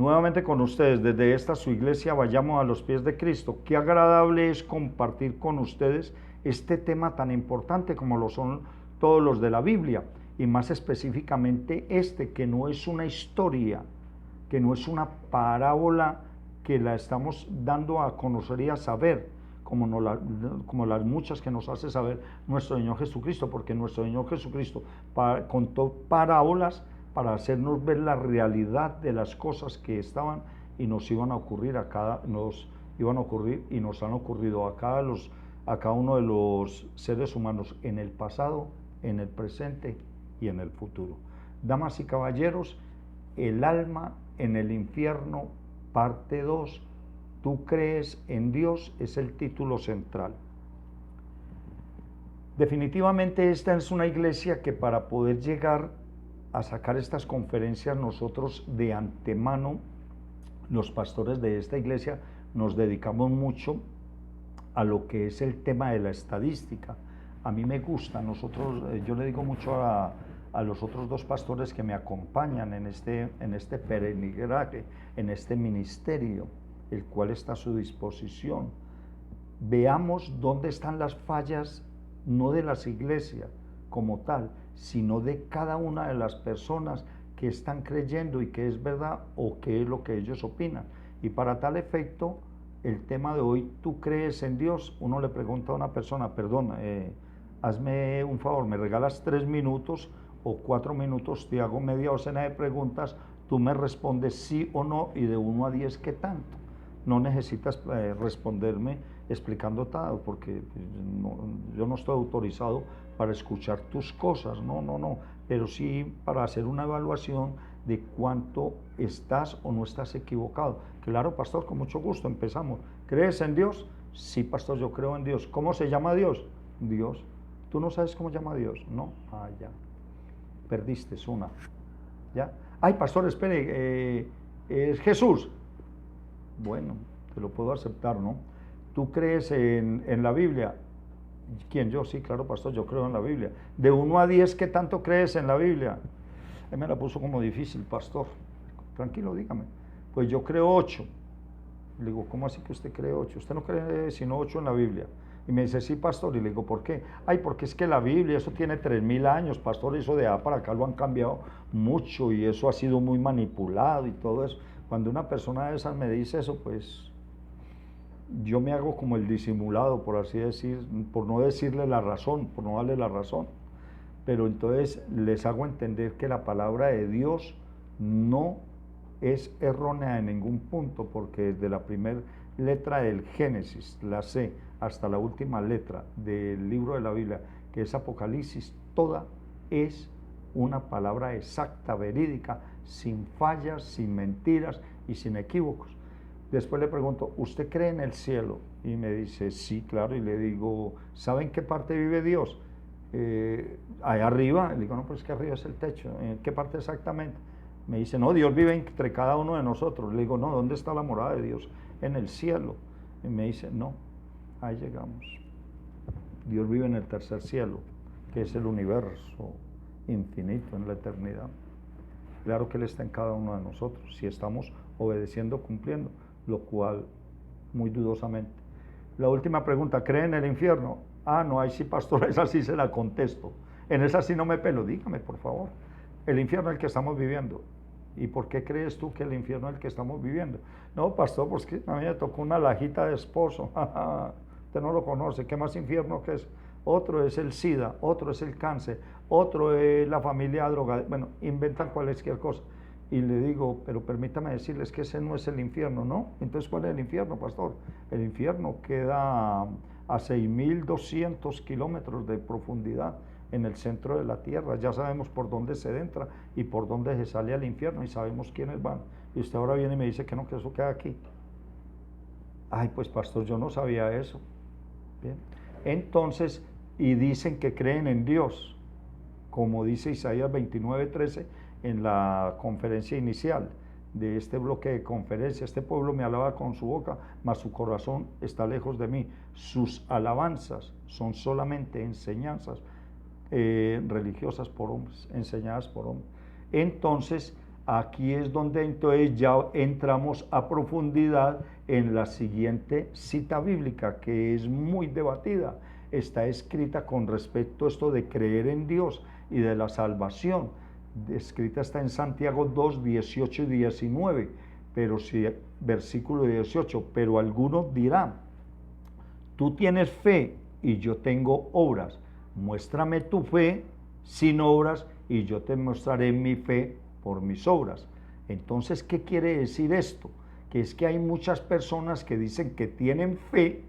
Nuevamente con ustedes, desde esta su iglesia, vayamos a los pies de Cristo. Qué agradable es compartir con ustedes este tema tan importante como lo son todos los de la Biblia, y más específicamente este, que no es una historia, que no es una parábola que la estamos dando a conocer y a saber, como las muchas que nos hace saber nuestro Señor Jesucristo, porque nuestro Señor Jesucristo contó parábolas para hacernos ver la realidad de las cosas que estaban y nos iban a ocurrir y nos han ocurrido a cada uno de los seres humanos en el pasado, en el presente y en el futuro. Damas y caballeros, el alma en el infierno, parte 2. ¿Tú crees en Dios? Es el título central. Definitivamente esta es una iglesia que, para poder llegar a sacar estas conferencias, nosotros de antemano, los pastores de esta iglesia, nos dedicamos mucho a lo que es el tema de la estadística. A mí me gusta, yo le digo mucho a los otros dos pastores que me acompañan en este peregrinaje, en este ministerio, el cual está a su disposición. Veamos dónde están las fallas, no de las iglesias como tal, sino de cada una de las personas que están creyendo y que es verdad o qué es lo que ellos opinan. Y para tal efecto, el tema de hoy, ¿tú crees en Dios? Uno le pregunta a una persona, perdón, hazme un favor, me regalas 3 minutos o 4 minutos, te hago media docena de preguntas, tú me respondes sí o no, y de 1 a 10, ¿qué tanto? No necesitas responderme explicando todo, porque yo no estoy autorizado para escuchar tus cosas, no, pero sí para hacer una evaluación de cuánto estás o no estás equivocado. Claro, pastor, con mucho gusto, empezamos. ¿Crees en Dios? Sí, pastor, yo creo en Dios. ¿Cómo se llama Dios? Dios. ¿Tú no sabes cómo llama Dios? No. Ah, ya. Perdiste, es una. ¿Ya? Ay, pastor, espere, es Jesús. Bueno, te lo puedo aceptar, ¿no? ¿Tú crees en la Biblia? ¿Quién? Yo, sí, claro, pastor, yo creo en la Biblia. De 1 a 10, ¿qué tanto crees en la Biblia? Él me la puso como difícil, pastor. Tranquilo, dígame. Pues yo creo 8. Le digo, ¿cómo así que usted cree 8? Usted no cree sino 8 en la Biblia. Y me dice, sí, pastor. Y le digo, ¿por qué? Ay, porque es que la Biblia, eso tiene 3000 años, pastor, eso de para acá lo han cambiado mucho y eso ha sido muy manipulado y todo eso. Cuando una persona de esas me dice eso, pues yo me hago como el disimulado, por así decir, por no decirle la razón, por no darle la razón. Pero entonces les hago entender que la palabra de Dios no es errónea en ningún punto, porque desde la primera letra del Génesis, la C, hasta la última letra del libro de la Biblia, que es Apocalipsis, toda es una palabra exacta, verídica, sin fallas, sin mentiras y sin equívocos. Después le pregunto, ¿usted cree en el cielo? Y me dice, sí, claro. Y le digo, ¿sabe en qué parte vive Dios? Allá arriba. Le digo, no, pues que arriba es el techo. ¿En qué parte exactamente? Me dice, no, Dios vive entre cada uno de nosotros. Le digo, no, ¿dónde está la morada de Dios? En el cielo. Y me dice, no, ahí llegamos. Dios vive en el tercer cielo, que es el universo infinito, en la eternidad. Claro que Él está en cada uno de nosotros, si estamos obedeciendo, cumpliendo, lo cual muy dudosamente. La última pregunta, ¿cree en el infierno? Ah, no, ahí sí, pastor, esa sí se la contesto. En esa sí no me pelo, dígame, por favor. El infierno es el que estamos viviendo. ¿Y por qué crees tú que el infierno es el que estamos viviendo? No, pastor, porque a mí me tocó una lajita de esposo. Usted no lo conoce. ¿Qué más infierno que es? Otro es el SIDA, otro es el cáncer, otro es la familia drogada. Bueno, inventan cualquier cosa. Y le digo, pero permítame decirles que ese no es el infierno, ¿no? Entonces, ¿cuál es el infierno, pastor? El infierno queda a 6200 kilómetros de profundidad en el centro de la tierra. Ya sabemos por dónde se entra y por dónde se sale al infierno y sabemos quiénes van. Y usted ahora viene y me dice que no, que eso queda aquí. Ay, pues pastor, yo no sabía eso. Bien. Entonces, y dicen que creen en Dios, como dice Isaías 29:13 en la conferencia inicial de este bloque de conferencia. Este pueblo me alaba con su boca, mas su corazón está lejos de mí. Sus alabanzas son solamente enseñanzas religiosas por hombres, enseñadas por hombres. Entonces, Aquí es donde entonces ya entramos a profundidad en la siguiente cita bíblica, que es muy debatida. Está escrita con respecto a esto de creer en Dios y de la salvación. Escrita está en Santiago 2, 18 y 19, pero si, versículo 18, pero alguno dirá, tú tienes fe y yo tengo obras, muéstrame tu fe sin obras y yo te mostraré mi fe por mis obras. Entonces, ¿qué quiere decir esto? Que es que hay muchas personas que dicen que tienen fe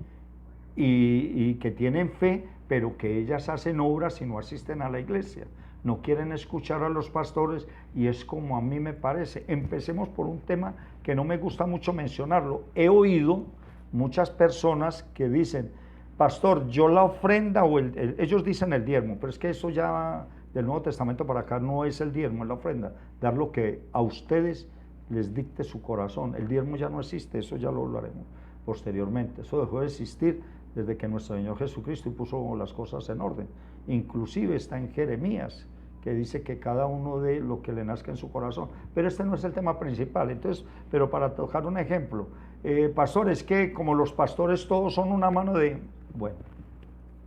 y que tienen fe, pero que ellas hacen obras y no asisten a la iglesia. No quieren escuchar a los pastores y es como a mí me parece. Empecemos por un tema que no me gusta mucho mencionarlo. He oído muchas personas que dicen, pastor, yo la ofrenda o ellos dicen el diezmo, pero es que eso ya del Nuevo Testamento para acá no es el diezmo, es la ofrenda, dar lo que a ustedes les dicte su corazón. El diezmo ya no existe, eso ya lo hablaremos posteriormente. Eso dejó de existir desde que nuestro Señor Jesucristo puso las cosas en orden. Inclusive está en Jeremías, que dice que cada uno dé lo que le nazca en su corazón. Pero este no es el tema principal. Entonces, pero para tocar un ejemplo, pastores, que como los pastores todos son una mano de... Bueno,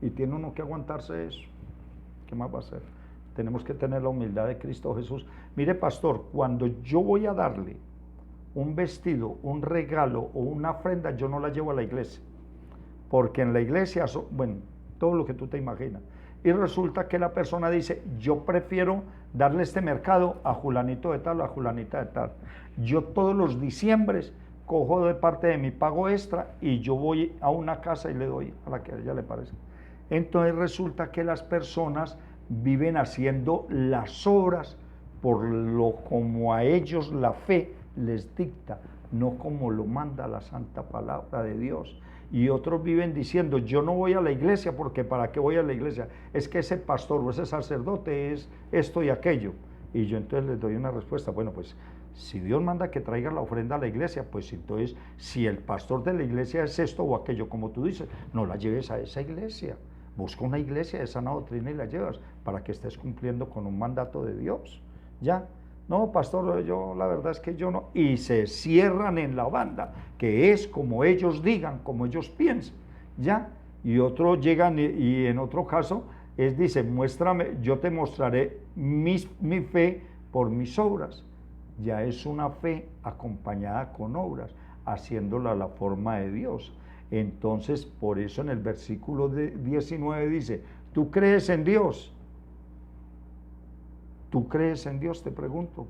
y tiene uno que aguantarse eso. ¿Qué más va a hacer? Tenemos que tener la humildad de Cristo Jesús. Mire, pastor, cuando yo voy a darle un vestido, un regalo o una ofrenda, yo no la llevo a la iglesia. Porque en la iglesia, bueno, todo lo que tú te imaginas. Y resulta que la persona dice, yo prefiero darle este mercado a Julanito de tal o a Julanita de tal. Yo todos los diciembres cojo de parte de mi pago extra y yo voy a una casa y le doy a la que a ella le parece. Entonces resulta que las personas viven haciendo las obras por lo como a ellos la fe les dicta, no como lo manda la santa palabra de Dios. Y otros viven diciendo, yo no voy a la iglesia porque ¿para qué voy a la iglesia? Es que ese pastor o ese sacerdote es esto y aquello. Y yo entonces les doy una respuesta, bueno, pues si Dios manda que traiga la ofrenda a la iglesia, pues entonces si el pastor de la iglesia es esto o aquello, como tú dices, no la lleves a esa iglesia. Busca una iglesia de sana doctrina y la llevas para que estés cumpliendo con un mandato de Dios. ¿Ya? No, pastor, yo la verdad es que yo no. Y se cierran en la banda, que es como ellos digan, como ellos piensan. ¿Ya? Y otros llegan y en otro caso dice, muéstrame, yo te mostraré mi fe por mis obras. Ya es una fe acompañada con obras, haciéndola a la forma de Dios. Entonces, por eso en el versículo 19 dice, ¿tú crees en Dios? ¿Tú crees en Dios? Te pregunto.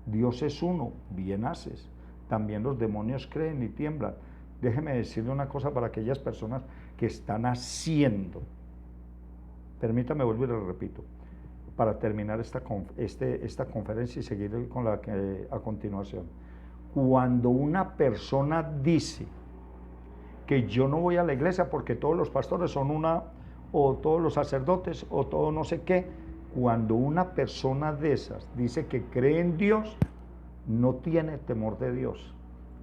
Dios es uno, bien haces. También los demonios creen y tiemblan. Déjeme decirle una cosa para aquellas personas que están haciendo. Permítame volver y lo repito, para terminar esta conferencia y seguir con la que a continuación. Cuando una persona dice que yo no voy a la iglesia porque todos los pastores son una, o todos los sacerdotes, o todo no sé qué, cuando una persona de esas dice que cree en Dios, no tiene temor de Dios,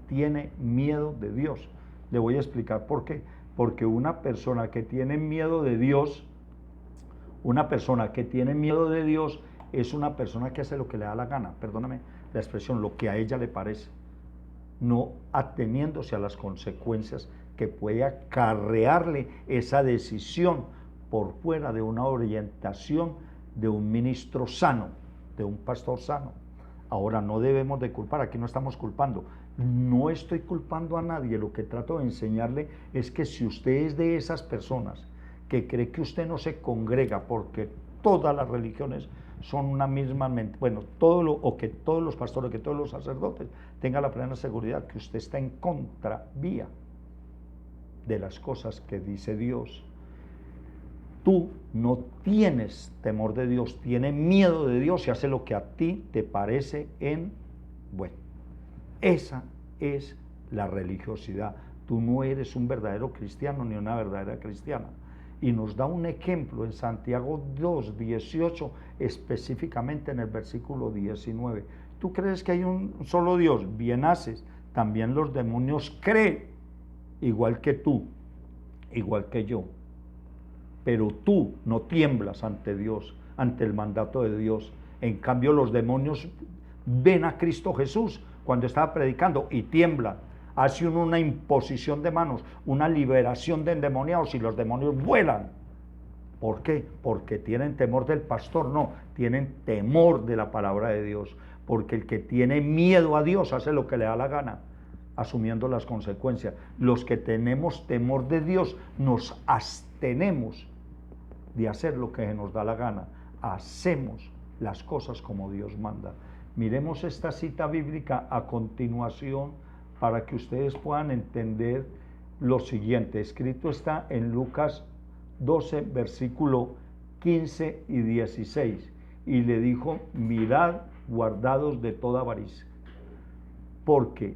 tiene miedo de Dios. Le voy a explicar por qué. Porque una persona que tiene miedo de Dios, es una persona que hace lo que le da la gana, perdóname la expresión, lo que a ella le parece, no ateniéndose a las consecuencias que puede acarrearle esa decisión por fuera de una orientación de un ministro sano, de un pastor sano. Ahora, no debemos de culpar, aquí no estamos culpando, no estoy culpando a nadie, lo que trato de enseñarle es que si usted es de esas personas que cree que usted no se congrega porque todas las religiones son una misma, bueno, o que todos los pastores, que todos los sacerdotes tengan la plena seguridad que usted está en contravía de las cosas que dice Dios. Tú no tienes temor de Dios, tienes miedo de Dios y hace lo que a ti te parece bueno. Esa es la religiosidad. Tú no eres un verdadero cristiano ni una verdadera cristiana. Y nos da un ejemplo en Santiago 2, 18, específicamente en el versículo 19. ¿Tú crees que hay un solo Dios? Bien haces. También los demonios creen, igual que tú, igual que yo. Pero tú no tiemblas ante Dios, ante el mandato de Dios. En cambio, los demonios ven a Cristo Jesús cuando estaba predicando y tiemblan. Hace una imposición de manos, una liberación de endemoniados y los demonios vuelan. ¿Por qué? Porque tienen temor del pastor, no, tienen temor de la palabra de Dios. Porque el que tiene miedo a Dios hace lo que le da la gana, asumiendo las consecuencias. Los que tenemos temor de Dios nos abstenemos de hacer lo que nos da la gana. Hacemos las cosas como Dios manda. Miremos esta cita bíblica a continuación para que ustedes puedan entender lo siguiente. Escrito está en Lucas 12, versículo 15 y 16. Y le dijo, mirad, guardados de toda avaricia, porque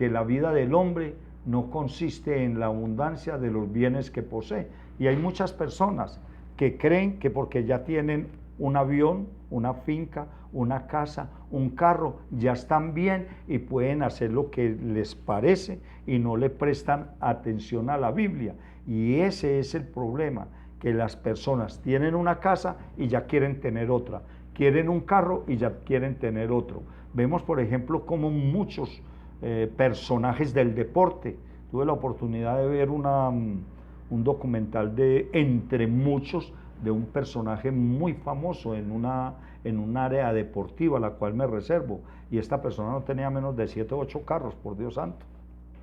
la vida del hombre no consiste en la abundancia de los bienes que posee. Y hay muchas personas que creen que porque ya tienen un avión, una finca, una casa, un carro, ya están bien y pueden hacer lo que les parece y no le prestan atención a la Biblia. Y ese es el problema, que las personas tienen una casa y ya quieren tener otra, quieren un carro y ya quieren tener otro. Vemos, por ejemplo, como muchos personajes del deporte. Tuve la oportunidad de ver un documental de entre muchos de un personaje muy famoso en un área deportiva, la cual me reservo, y esta persona no tenía menos de 7 o 8 carros, por Dios santo,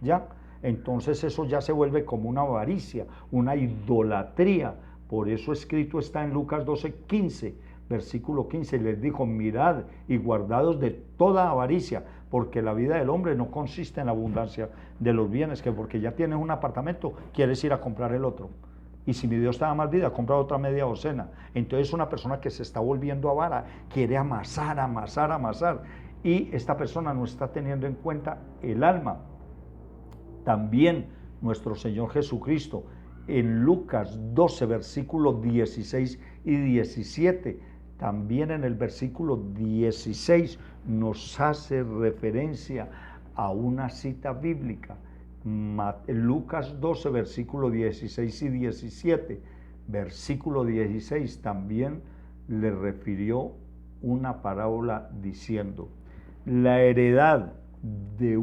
¿ya? Entonces eso ya se vuelve como una avaricia, una idolatría. Por eso escrito está en Lucas 12, 15, versículo 15, les dijo, mirad y guardados de toda avaricia, porque la vida del hombre no consiste en la abundancia de los bienes, que porque ya tienes un apartamento, quieres ir a comprar el otro. Y si mi Dios te da más vida, compra otra media docena. Entonces una persona que se está volviendo avara, quiere amasar, amasar, amasar. Y esta persona no está teniendo en cuenta el alma. También nuestro Señor Jesucristo, en Lucas 12, versículos 16 y 17, también en el versículo 16 nos hace referencia a una cita bíblica. Lucas 12, versículo 16 y 17, versículo 16 también le refirió una parábola diciendo, la heredad de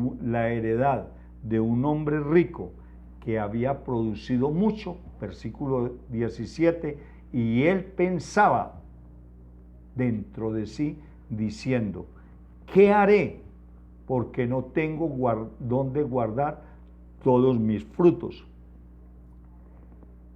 un hombre rico que había producido mucho, versículo 17, y él pensaba dentro de sí diciendo, ¿qué haré? Porque no tengo dónde guardar todos mis frutos.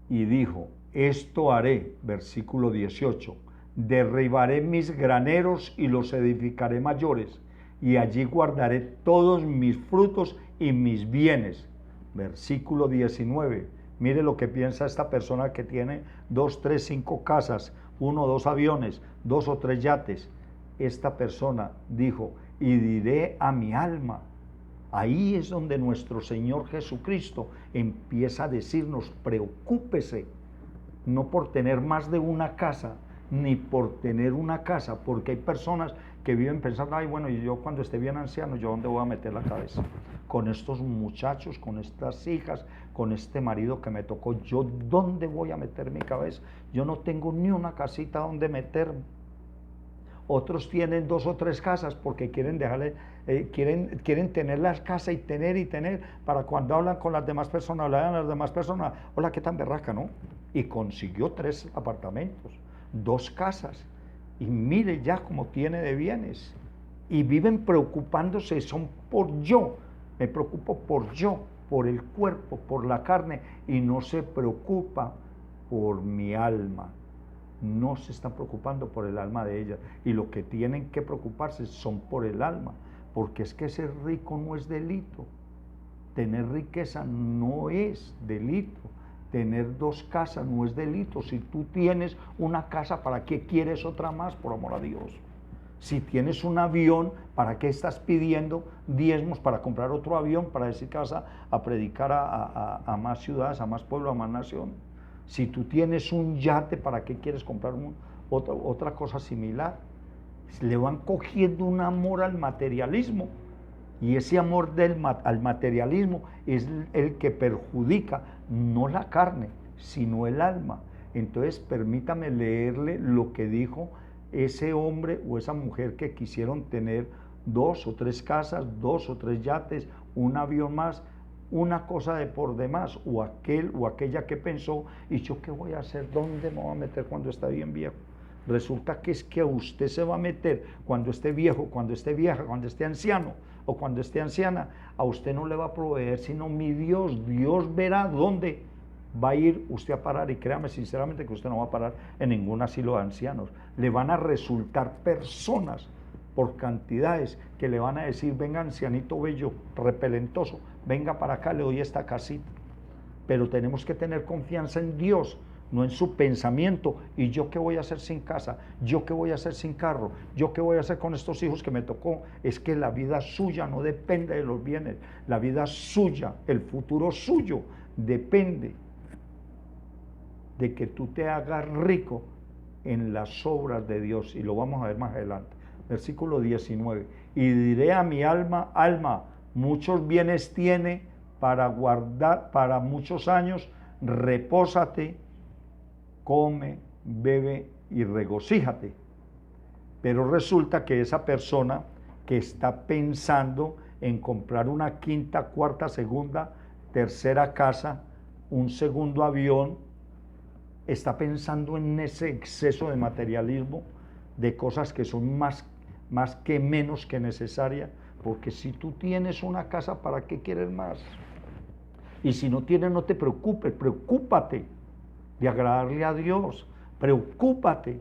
Y dijo, esto haré, versículo 18, derribaré mis graneros y los edificaré mayores, y allí guardaré todos mis frutos y mis bienes. Versículo 19, mire lo que piensa esta persona que tiene 2, 3, 5 casas, 1 o 2 aviones, 2 o 3 yates. Esta persona dijo, y diré a mi alma. Ahí es donde nuestro Señor Jesucristo empieza a decirnos, preocúpese, no por tener más de una casa, ni por tener una casa, porque hay personas que viven pensando, ay bueno, y yo cuando esté bien anciano, ¿yo dónde voy a meter la cabeza? Con estos muchachos, con estas hijas, con este marido que me tocó, ¿yo dónde voy a meter mi cabeza? Yo no tengo ni una casita donde meterme. Otros tienen 2 o 3 casas porque quieren dejarle, quieren tener la casa y tener, para cuando hablan con las demás personas, le dan a las demás personas, hola, qué tan berraca, ¿no? Y consiguió 3 apartamentos, 2 casas, y mire ya cómo tiene de bienes, y viven preocupándose, son por yo, me preocupo por yo, por el cuerpo, por la carne, y no se preocupa por mi alma. No se están preocupando por el alma de ellas, y lo que tienen que preocuparse son por el alma, porque es que ser rico no es delito, tener riqueza no es delito, tener 2 casas no es delito. Si tú tienes una casa, ¿para qué quieres otra más, por amor a Dios? Si tienes un avión, ¿para qué estás pidiendo diezmos para comprar otro avión, para decir que vas a predicar a más ciudades, a más pueblos, a más naciones? Si tú tienes un yate, ¿para qué quieres comprar otra cosa similar? Le van cogiendo un amor al materialismo, y ese amor al materialismo es el que perjudica no la carne, sino el alma. Entonces permítame leerle lo que dijo ese hombre o esa mujer que quisieron tener 2 o 3 casas, 2 o 3 yates, un avión más, una cosa de por demás, o aquel o aquella que pensó, ¿y yo qué voy a hacer? ¿Dónde me voy a meter cuando está bien viejo? Resulta que es que usted se va a meter cuando esté viejo, cuando esté vieja, cuando esté anciano o cuando esté anciana. A usted no le va a proveer sino mi Dios. Dios verá dónde va a ir usted a parar, y créame sinceramente que usted no va a parar en ningún asilo de ancianos. Le van a resultar personas por cantidades que le van a decir: venga, ancianito bello, repelentoso, venga para acá, le doy esta casita. Pero tenemos que tener confianza en Dios, no en su pensamiento. ¿Y yo qué voy a hacer sin casa? ¿Yo qué voy a hacer sin carro? ¿Yo qué voy a hacer con estos hijos que me tocó? Es que la vida suya no depende de los bienes. La vida suya, el futuro suyo, depende de que tú te hagas rico en las obras de Dios. Y lo vamos a ver más adelante. Versículo 19. Y diré a mi alma: alma, muchos bienes tiene para guardar para muchos años, repósate, come, bebe y regocíjate. Pero resulta que esa persona que está pensando en comprar una quinta, cuarta, segunda, tercera casa, un segundo avión, está pensando en ese exceso de materialismo, de cosas que son más que menos que necesarias, porque si tú tienes una casa, ¿para qué quieres más? Y si no tienes, no te preocupes, preocúpate de agradarle a Dios, preocúpate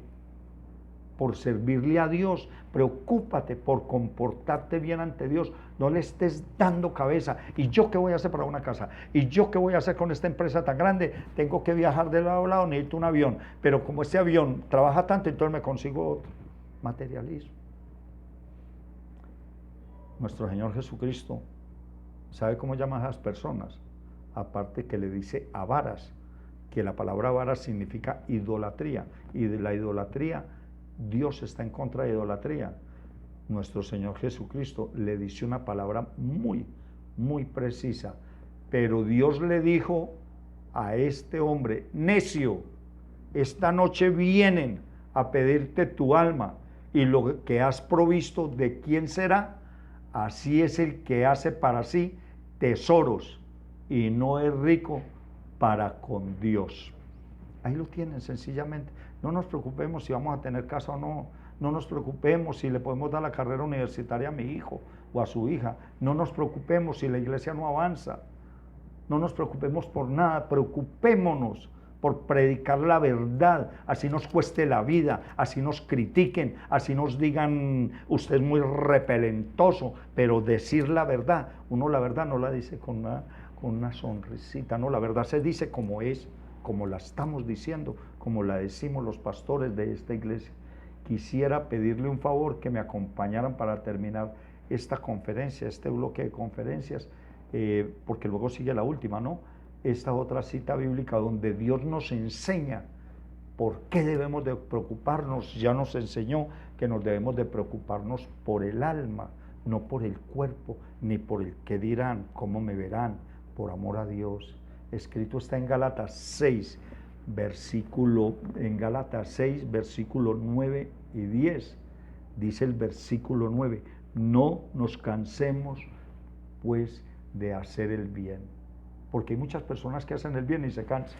por servirle a Dios, preocúpate por comportarte bien ante Dios, no le estés dando cabeza. ¿Y yo qué voy a hacer para una casa? ¿Y yo qué voy a hacer con esta empresa tan grande? Tengo que viajar de lado a lado, necesito un avión, pero como este avión trabaja tanto, entonces me consigo otro. Materialismo. Nuestro Señor Jesucristo, ¿sabe cómo llama a esas personas? Aparte que le dice avaras, que la palabra avaras significa idolatría, y de la idolatría, Dios está en contra de idolatría. Nuestro Señor Jesucristo le dice una palabra muy precisa, pero Dios le dijo a este hombre: necio, esta noche vienen a pedirte tu alma, y lo que has provisto, ¿de quién será? Así es el que hace para sí tesoros y no es rico para con Dios. Ahí lo tienen sencillamente. No nos preocupemos si vamos a tener casa o no. No nos preocupemos si le podemos dar la carrera universitaria a mi hijo o a su hija. No nos preocupemos si la iglesia no avanza. No nos preocupemos por nada. Preocupémonos por predicar la verdad, así nos cueste la vida, así nos critiquen, así nos digan: usted es muy repelentoso, pero decir la verdad, uno la verdad no la dice con una sonrisita, no, la verdad se dice como es, como la estamos diciendo, como la decimos los pastores de esta iglesia. Quisiera pedirle un favor, que me acompañaran para terminar esta conferencia, este bloque de conferencias, porque luego sigue la última, ¿no? Esta otra cita bíblica donde Dios nos enseña por qué debemos de preocuparnos. Ya nos enseñó que nos debemos de preocuparnos por el alma, no por el cuerpo, ni por el que dirán, cómo me verán, por amor a Dios. Escrito está en Gálatas 6, versículo 9 y 10. Dice el versículo 9: no nos cansemos pues de hacer el bien. Porque hay muchas personas que hacen el bien y se cansan.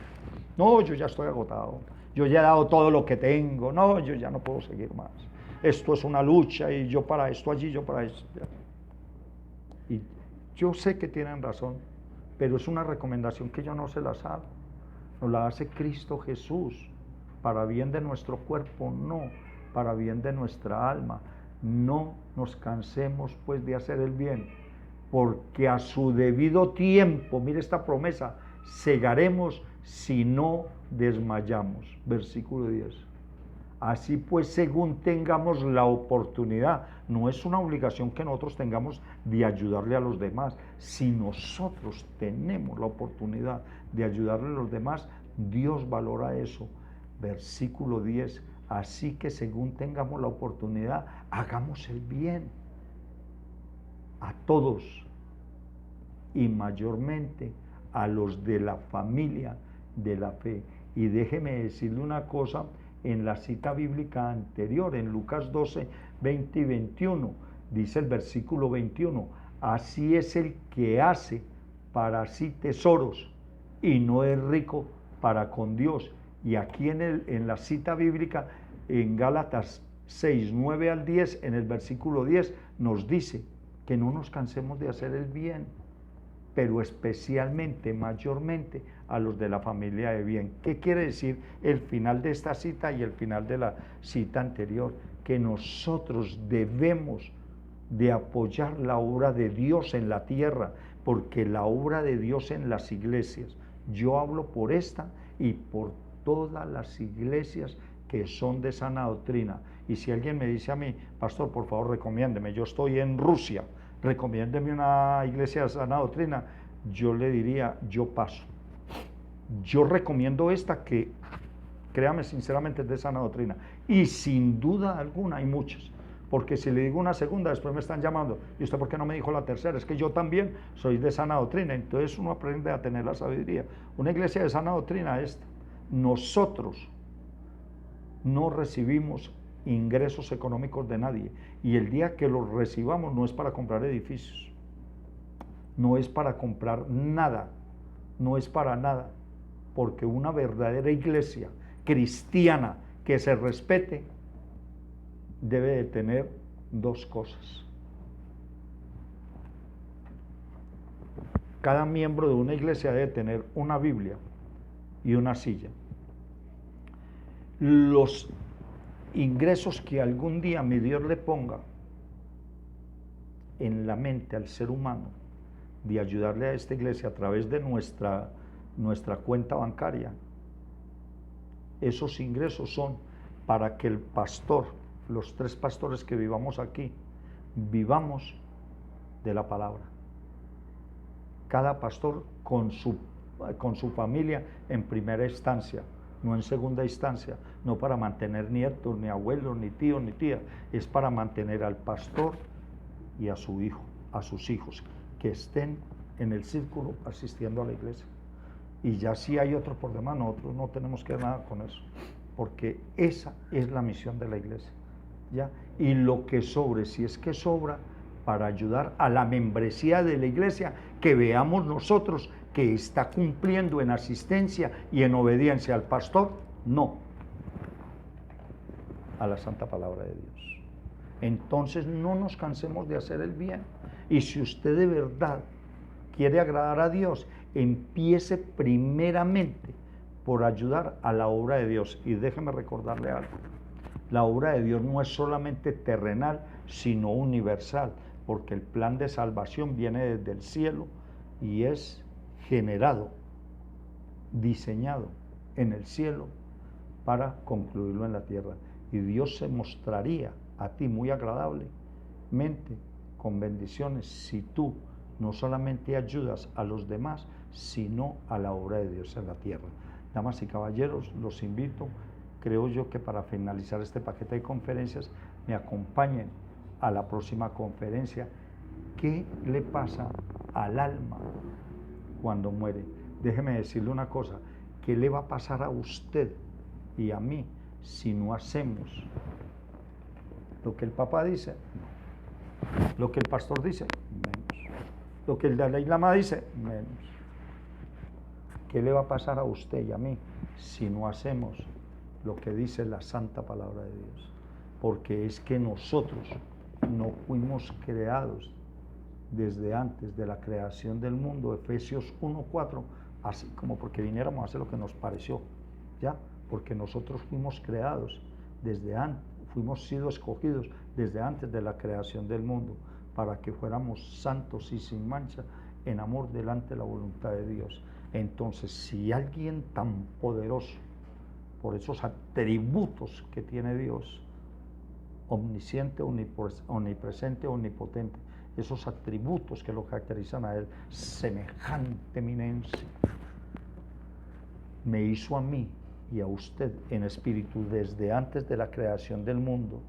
No, yo ya estoy agotado, yo ya he dado todo lo que tengo, no, yo ya no puedo seguir más. Esto es una lucha, y yo para esto allí, yo para esto. Y yo sé que tienen razón, pero es una recomendación que yo no se las hago. Nos la hace Cristo Jesús, para bien de nuestro cuerpo, no, para bien de nuestra alma. No nos cansemos pues de hacer el bien, porque a su debido tiempo, mire esta promesa, segaremos si no desmayamos. Versículo 10. Así pues, según tengamos la oportunidad, no es una obligación que nosotros tengamos de ayudarle a los demás. Si nosotros tenemos la oportunidad de ayudarle a los demás, Dios valora eso. Versículo 10. Así que según tengamos la oportunidad, hagamos el bien a todos, y mayormente a los de la familia de la fe. Y déjeme decirle una cosa, en la cita bíblica anterior, en Lucas 12, 20 y 21. Dice el versículo 21, así es el que hace para sí tesoros y no es rico para con Dios. Y aquí en la cita bíblica, en Gálatas 6, 9 al 10, en el versículo 10, nos dice que no nos cansemos de hacer el bien, pero especialmente, mayormente, a los de la familia de bien. ¿Qué quiere decir el final de esta cita y el final de la cita anterior? Que nosotros debemos de apoyar la obra de Dios en la tierra, porque la obra de Dios en las iglesias, yo hablo por esta y por todas las iglesias que son de sana doctrina. Y si alguien me dice a mí, pastor, por favor recomiéndeme, yo estoy en Rusia, recomiéndeme una iglesia de sana doctrina, yo le diría, yo paso. Yo recomiendo esta que, créame sinceramente, es de sana doctrina. Y sin duda alguna hay muchas. Porque si le digo una segunda, después me están llamando. ¿Y usted por qué no me dijo la tercera? Es que yo también soy de sana doctrina. Entonces uno aprende a tener la sabiduría. Una iglesia de sana doctrina es esta. Nosotros no recibimos ingresos económicos de nadie. Y el día que los recibamos no es para comprar edificios. No es para comprar nada. No es para nada. Porque una verdadera iglesia cristiana que se respete debe de tener dos cosas. Cada miembro de una iglesia debe tener una Biblia y una silla. Los ingresos que algún día mi Dios le ponga en la mente al ser humano de ayudarle a esta iglesia a través de nuestra cuenta bancaria, esos ingresos son para que el pastor, los 3 pastores que vivamos aquí, vivamos de la palabra. Cada pastor con su familia en primera instancia, no en segunda instancia, no para mantener nietos, ni abuelos, ni tíos, ni tías, es para mantener al pastor y a su hijo, a sus hijos, que estén en el círculo asistiendo a la iglesia. Y ya si hay otro por demás, nosotros no tenemos que ver nada con eso, porque esa es la misión de la iglesia. ¿Ya? Y lo que sobre, si es que sobra, para ayudar a la membresía de la iglesia, que veamos nosotros que está cumpliendo en asistencia y en obediencia al pastor, no, a la santa palabra de Dios. Entonces no nos cansemos de hacer el bien. Y si usted de verdad quiere agradar a Dios, empiece primeramente por ayudar a la obra de Dios. Y déjeme recordarle algo. La obra de Dios no es solamente terrenal, sino universal, porque el plan de salvación viene desde el cielo y es generado, diseñado en el cielo para concluirlo en la tierra. Y Dios se mostraría a ti muy agradablemente con bendiciones si tú no solamente ayudas a los demás, sino a la obra de Dios en la tierra. Damas y caballeros, los invito, creo yo, que para finalizar este paquete de conferencias me acompañen a la próxima conferencia. ¿Qué le pasa al alma cuando muere? Déjeme decirle una cosa, ¿qué le va a pasar a usted y a mí si no hacemos lo que el Papa dice? Lo que el pastor dice, menos. Lo que el Dalai Lama dice, menos. ¿Qué le va a pasar a usted y a mí si no hacemos lo que dice la santa palabra de Dios? Porque es que nosotros no fuimos creados desde antes de la creación del mundo, Efesios 1:4, así como porque viniéramos a hacer lo que nos pareció, ¿ya? Porque nosotros fuimos creados desde antes, fuimos sido escogidos desde antes de la creación del mundo, para que fuéramos santos y sin mancha en amor delante de la voluntad de Dios. Entonces, si alguien tan poderoso, por esos atributos que tiene Dios, omnisciente, omnipresente, omnipotente, esos atributos que lo caracterizan a Él, semejante eminencia, me hizo a mí y a usted en espíritu desde antes de la creación del mundo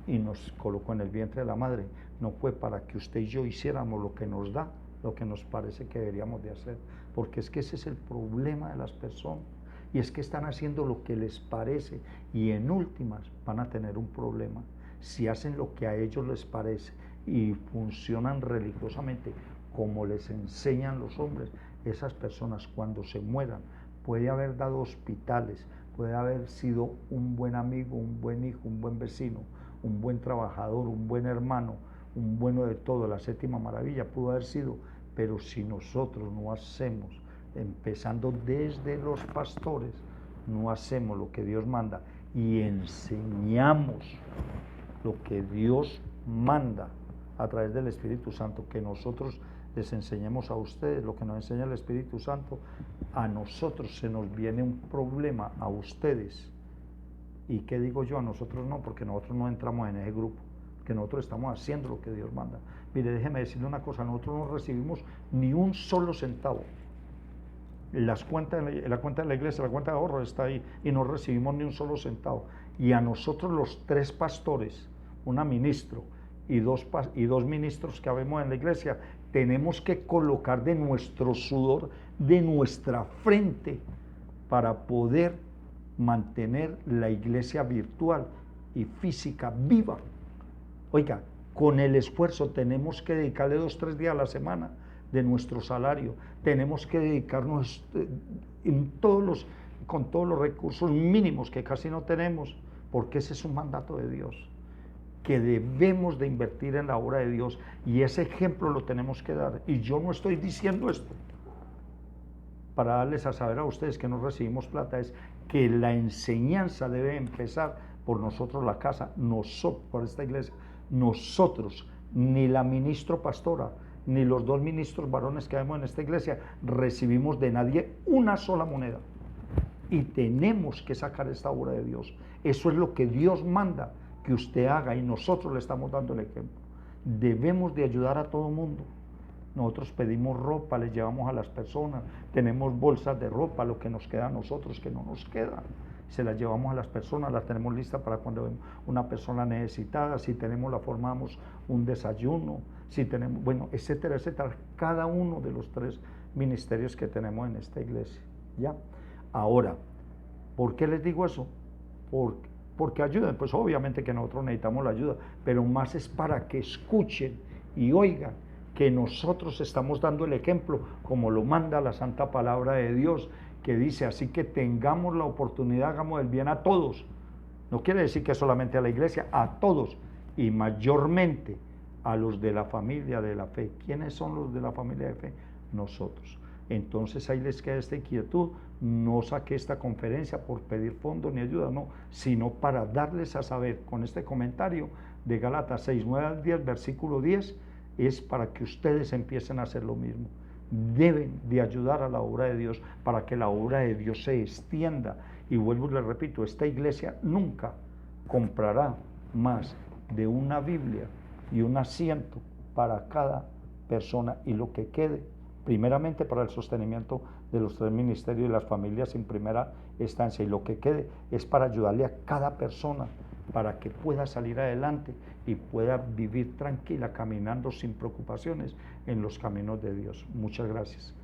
y nos colocó en el vientre de la madre, no fue para que usted y yo hiciéramos lo que nos da, lo que nos parece que deberíamos de hacer, porque es que ese es el problema de las personas, y es que están haciendo lo que les parece y en últimas van a tener un problema. Si hacen lo que a ellos les parece y funcionan religiosamente como les enseñan los hombres, esas personas cuando se mueran, puede haber dado hospitales, puede haber sido un buen amigo, un buen hijo, un buen vecino, un buen trabajador, un buen hermano, un bueno de todo, la séptima maravilla pudo haber sido, pero si nosotros no hacemos, empezando desde los pastores, no hacemos lo que Dios manda y enseñamos lo que Dios manda a través del Espíritu Santo, que nosotros les enseñemos a ustedes lo que nos enseña el Espíritu Santo, a nosotros se nos viene un problema, a ustedes. ¿Y qué digo yo? A nosotros no, porque nosotros no entramos en ese grupo, que nosotros estamos haciendo lo que Dios manda. Mire, déjeme decirle una cosa, nosotros no recibimos ni un solo centavo. La cuenta de la iglesia, la cuenta de ahorro está ahí, y no recibimos ni un solo centavo. Y a nosotros los 3 pastores, una ministro y dos ministros que habemos en la iglesia, tenemos que colocar de nuestro sudor, de nuestra frente, para poder mantener la iglesia virtual y física viva. Oiga, con el esfuerzo tenemos que dedicarle 2 o 3 días a la semana de nuestro salario, tenemos que dedicarnos con todos los recursos mínimos que casi no tenemos, porque ese es un mandato de Dios, que debemos de invertir en la obra de Dios, y ese ejemplo lo tenemos que dar. Y yo no estoy diciendo esto para darles a saber a ustedes que no recibimos plata, es que la enseñanza debe empezar por nosotros, la casa, nosotros, por esta iglesia, nosotros, ni la ministro pastora, ni los 2 ministros varones que vemos en esta iglesia, recibimos de nadie una sola moneda. Y tenemos que sacar esta obra de Dios. Eso es lo que Dios manda que usted haga, y nosotros le estamos dando el ejemplo. Debemos de ayudar a todo mundo. Nosotros pedimos ropa, les llevamos a las personas, tenemos bolsas de ropa, lo que nos queda a nosotros, que no nos queda, se las llevamos a las personas, las tenemos listas para cuando vemos una persona necesitada, si tenemos la formamos un desayuno, si tenemos, bueno, etcétera, etcétera, cada uno de los 3 ministerios que tenemos en esta iglesia, ¿ya? Ahora, ¿por qué les digo eso? Porque ayuden, pues obviamente que nosotros necesitamos la ayuda, pero más es para que escuchen y oigan que nosotros estamos dando el ejemplo como lo manda la santa palabra de Dios, que dice, así que tengamos la oportunidad, hagamos el bien a todos. No quiere decir que solamente a la iglesia, a todos, y mayormente a los de la familia de la fe. ¿Quiénes son los de la familia de fe? Nosotros. Entonces ahí les queda esta inquietud. No saqué esta conferencia por pedir fondos ni ayuda, no, sino para darles a saber con este comentario de Gálatas 6, 9 al 10, versículo 10, es para que ustedes empiecen a hacer lo mismo. Deben de ayudar a la obra de Dios para que la obra de Dios se extienda. Y vuelvo y les repito, esta iglesia nunca comprará más de una Biblia y un asiento para cada persona, y lo que quede, primeramente para el sostenimiento de los 3 ministerios y las familias en primera instancia, y lo que quede es para ayudarle a cada persona para que pueda salir adelante y pueda vivir tranquila, caminando sin preocupaciones en los caminos de Dios. Muchas gracias.